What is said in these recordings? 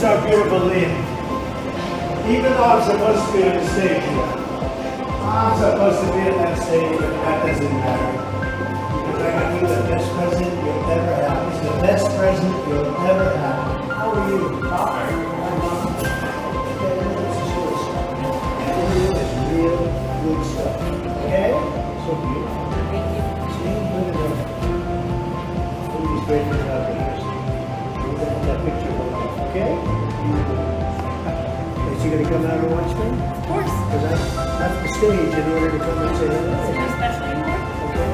Where's our beautiful Lynn? Even though I'm supposed to be on the stage here, I'm supposed to be on that stage, but that doesn't matter. Because I can be the best president you'll ever have. He's the best president you'll ever have. How are you? Okay, this is good stuff. Everything is real good stuff. Okay? So beautiful. Thank you. See, look at that. Please wait for that picture. Look at that picture. Okay? Is she going to come out and watch me? Of course. Because I left the stage in order to come and say hello. Is there special anymore? Okay?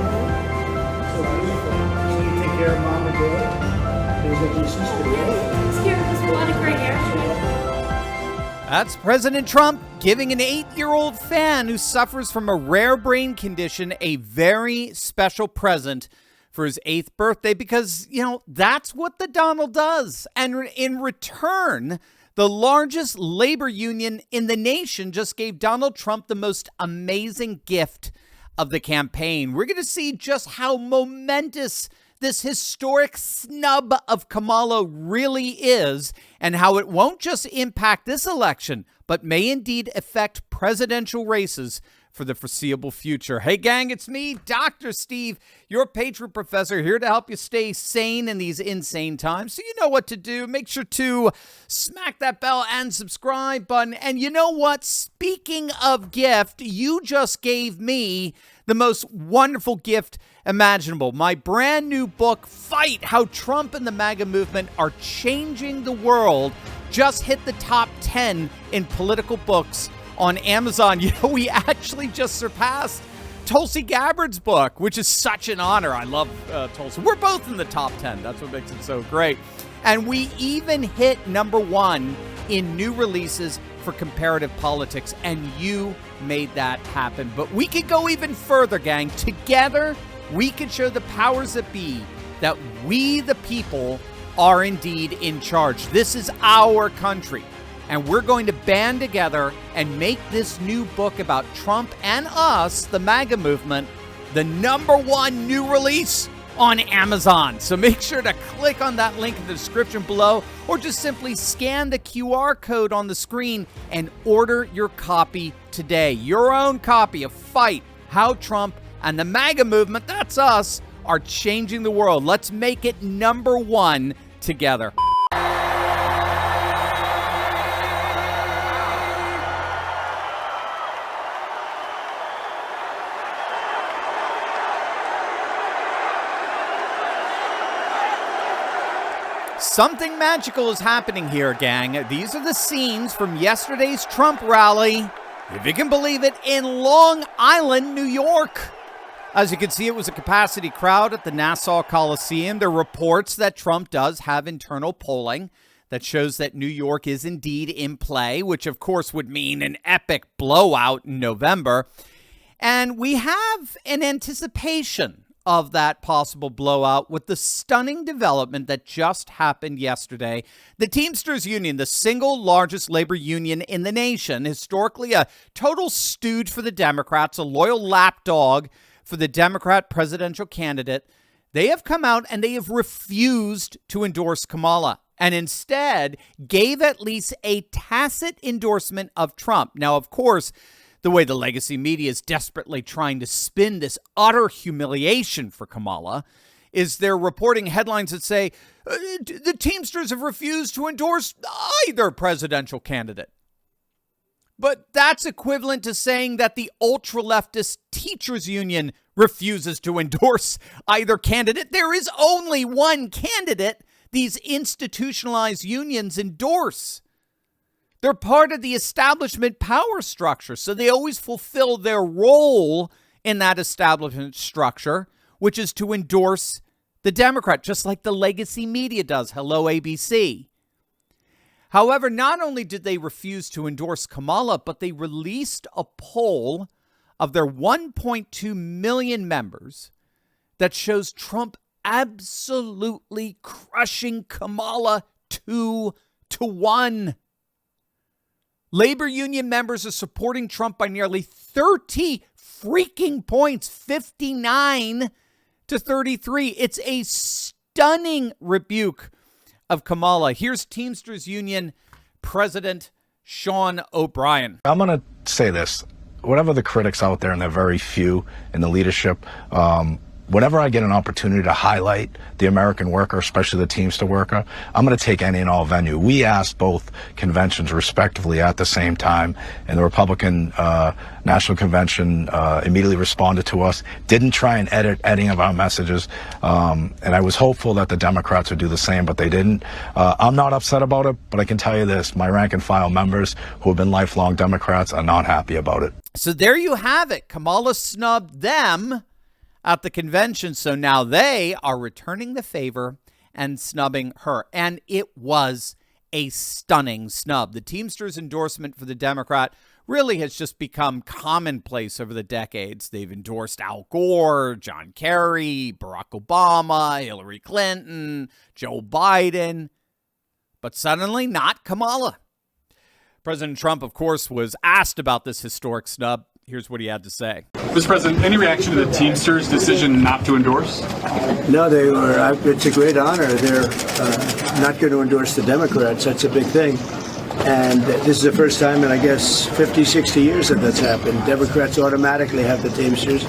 So beautiful. So you take care of mom and dad? There's like your sister, right? It's cute. There's a lot of gray hair. That's President Trump giving an 8-year-old fan who suffers from a rare brain condition a very special present for his 8th birthday because, you know, that's what the Donald does. And in return, the largest labor union in the nation just gave Donald Trump the most amazing gift of the campaign. We're going to see just how momentous this historic snub of Kamala really is and how it won't just impact this election, but may indeed affect presidential races for the foreseeable future. Hey, gang, it's me, Dr. Steve, your Patriot Professor, here to help you stay sane in these insane times. So you know what to do. Make sure to smack that bell and subscribe button. And you know what? Speaking of gift, you just gave me the most wonderful gift imaginable. My brand new book, Fight: How Trump and the MAGA Movement Are Changing the World, just hit the top 10 in political books on Amazon. You know, we actually just surpassed Tulsi Gabbard's book, which is such an honor. I love Tulsi. We're both in the top 10. That's what makes it so great. And we even hit #1 in new releases for comparative politics, and you made that happen. But we could go even further, gang. Together, we could show the powers that be that we, the people, are indeed in charge. This is our country. And we're going to band together and make this new book about Trump and us, the MAGA movement, the #1 new release on Amazon. So make sure to click on that link in the description below, or just simply scan the QR code on the screen and order your copy today. Your own copy of Fight: How Trump and the MAGA movement, that's us, are changing the world. Let's make it #1 together. Something magical is happening here, gang. These are the scenes from yesterday's Trump rally, if you can believe it, in Long Island, New York. As you can see, it was a capacity crowd at the Nassau Coliseum. There are reports that Trump does have internal polling that shows that New York is indeed in play, which of course would mean an epic blowout in November. And we have an anticipation of that possible blowout with the stunning development that just happened yesterday. The Teamsters Union, the single largest labor union in the nation, historically a total stooge for the Democrats, a loyal lapdog for the Democrat presidential candidate, they have come out and they have refused to endorse Kamala and instead gave at least a tacit endorsement of Trump. Now, of course, the way the legacy media is desperately trying to spin this utter humiliation for Kamala is they're reporting headlines that say the Teamsters have refused to endorse either presidential candidate. But that's equivalent to saying that the ultra-leftist teachers union refuses to endorse either candidate. There is only one candidate these institutionalized unions endorse. They're part of the establishment power structure, so they always fulfill their role in that establishment structure, which is to endorse the Democrat, just like the legacy media does. Hello, ABC. However, not only did they refuse to endorse Kamala, but they released a poll of their 1.2 million members that shows Trump absolutely crushing Kamala 2-1. Labor union members are supporting Trump by nearly 30 freaking points, 59 to 33. It's a stunning rebuke of Kamala. Here's Teamsters Union President Sean O'Brien. I'm going to say this. Whatever the critics out there, and they're very few in the leadership, whenever I get an opportunity to highlight the American worker, especially the Teamster worker, I'm going to take any and all venue. We asked both conventions respectively at the same time, and the Republican National Convention immediately responded to us, didn't try and edit any of our messages, and I was hopeful that the Democrats would do the same, but they didn't. I'm not upset about it, but I can tell you this, my rank and file members who have been lifelong Democrats are not happy about it. So there you have it. Kamala snubbed them at the convention, so now they are returning the favor and snubbing her. And it was a stunning snub. The Teamsters endorsement for the Democrat really has just become commonplace over the decades. They've endorsed Al Gore, John Kerry, Barack Obama, Hillary Clinton, Joe Biden, but suddenly not Kamala. President Trump, of course, was asked about this historic snub. Here's what he had to say. Mr. President, any reaction to the Teamsters' decision not to endorse? No, they were. It's a great honor. They're not going to endorse the Democrats. That's a big thing. And this is the first time in, I guess, 50, 60 years that that's happened. Democrats automatically have the Teamsters.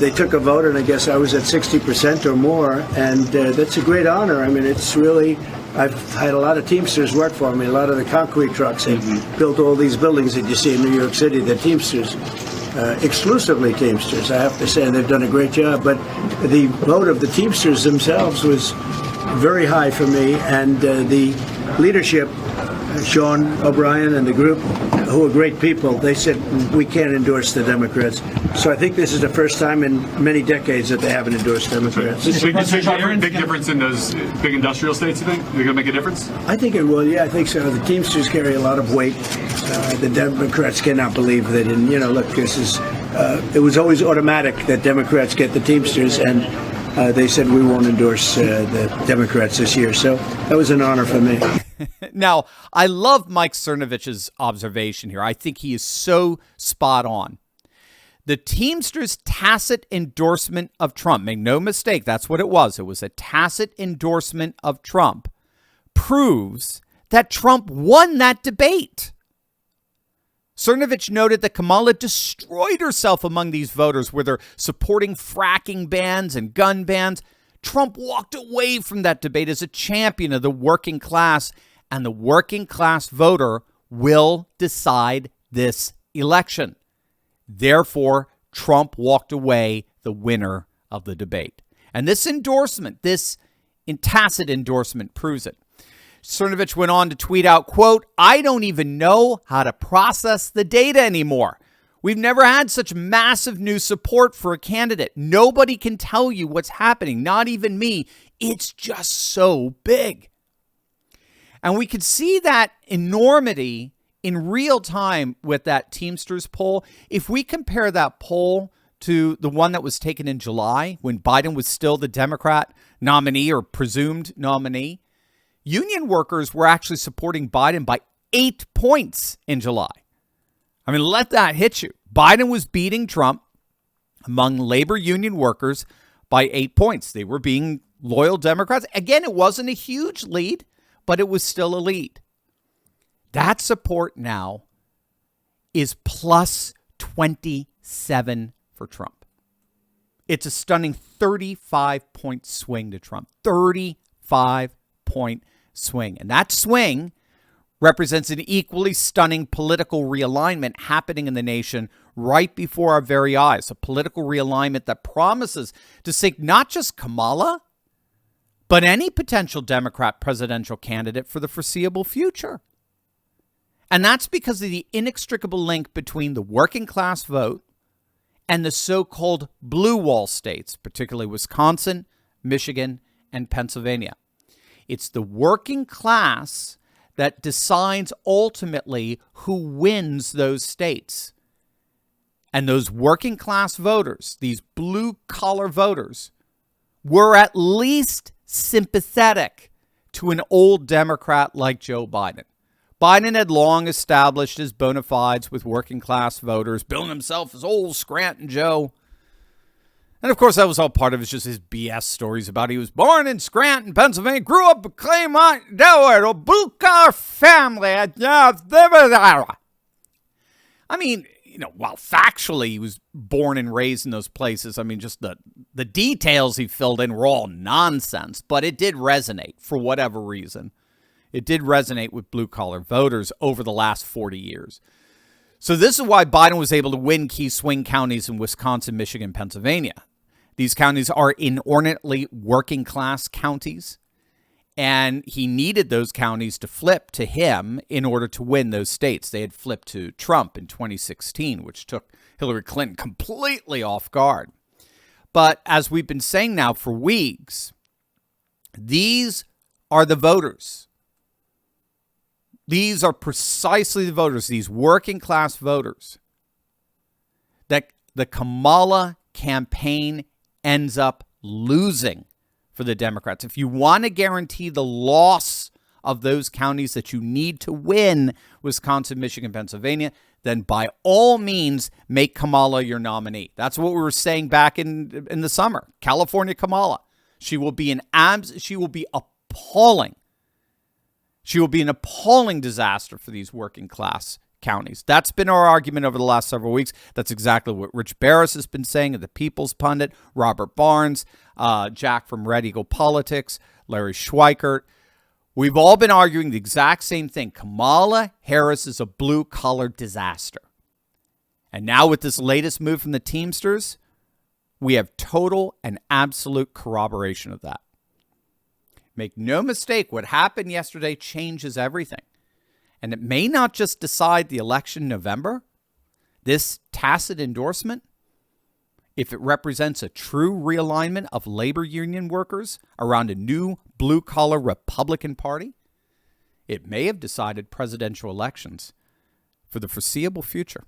They took a vote, and I guess I was at 60% or more. And that's a great honor. I mean, it's really, I've had a lot of Teamsters work for me, a lot of the concrete trucks. They built all these buildings that you see in New York City, the Teamsters. Exclusively Teamsters, I have to say, and they've done a great job. But the vote of the Teamsters themselves was very high for me, and the leadership, Sean O'Brien and the group, who are great people, they said we can't endorse the Democrats. So I think this is the first time in many decades that they haven't endorsed Democrats. Big difference in those big industrial states, you think? They're going to make a difference? I think it will, yeah, I think so. The Teamsters carry a lot of weight. The Democrats cannot believe that. And, you know, look, this is, it was always automatic that Democrats get the Teamsters, and they said we won't endorse the Democrats this year. So that was an honor for me. Now, I love Mike Cernovich's observation here. I think he is so spot on. The Teamsters' tacit endorsement of Trump, make no mistake, that's what it was. It was a tacit endorsement of Trump, proves that Trump won that debate. Cernovich noted that Kamala destroyed herself among these voters where they're supporting fracking bans and gun bans. Trump walked away from that debate as a champion of the working class, and the working class voter will decide this election. Therefore, Trump walked away the winner of the debate. And this endorsement, this tacit endorsement, proves it. Cernovich went on to tweet out, quote, "I don't even know how to process the data anymore. We've never had such massive new support for a candidate. Nobody can tell you what's happening, not even me. It's just so big." And we could see that enormity in real time with that Teamsters poll. If we compare that poll to the one that was taken in July when Biden was still the Democrat nominee or presumed nominee, union workers were actually supporting Biden by 8 points in July. I mean, let that hit you. Biden was beating Trump among labor union workers by 8 points. They were being loyal Democrats. Again, it wasn't a huge lead, but it was still a lead. That support now is plus 27 for Trump. It's a stunning 35-point swing to Trump. 35-point swing. And that swing represents an equally stunning political realignment happening in the nation right before our very eyes. A political realignment that promises to sink not just Kamala, but any potential Democrat presidential candidate for the foreseeable future. And that's because of the inextricable link between the working class vote and the so-called blue wall states, particularly Wisconsin, Michigan, and Pennsylvania. It's the working class that decides ultimately who wins those states. And those working class voters, these blue-collar voters, were at least sympathetic to an old Democrat like Joe Biden. Biden had long established his bona fides with working class voters, billing himself as old Scranton Joe. And of course, that was all part of his BS stories about he was born in Scranton, Pennsylvania, grew up in Claymont, Delaware, a blue-collar family. I mean, while factually he was born and raised in those places, I mean, just the details he filled in were all nonsense. But it did resonate for whatever reason. It did resonate with blue-collar voters over the last 40 years. So this is why Biden was able to win key swing counties in Wisconsin, Michigan, Pennsylvania. These counties are inordinately working-class counties, and he needed those counties to flip to him in order to win those states. They had flipped to Trump in 2016, which took Hillary Clinton completely off guard. But as we've been saying now for weeks, these are the voters. These are precisely the voters, these working-class voters, that the Kamala campaign ends up losing for the Democrats. If you want to guarantee the loss of those counties that you need to win, Wisconsin, Michigan, Pennsylvania, then by all means make Kamala your nominee. That's what we were saying back in the summer. California Kamala. She will be appalling. She will be an appalling disaster for these working class counties. That's been our argument over the last several weeks. That's exactly what Rich Barris has been saying, the People's Pundit, Robert Barnes, Jack from Red Eagle Politics, Larry Schweikert. We've all been arguing the exact same thing. Kamala Harris is a blue-collar disaster. And now with this latest move from the Teamsters, we have total and absolute corroboration of that. Make no mistake, what happened yesterday changes everything. And it may not just decide the election in November. This tacit endorsement, if it represents a true realignment of labor union workers around a new blue-collar Republican Party, it may have decided presidential elections for the foreseeable future.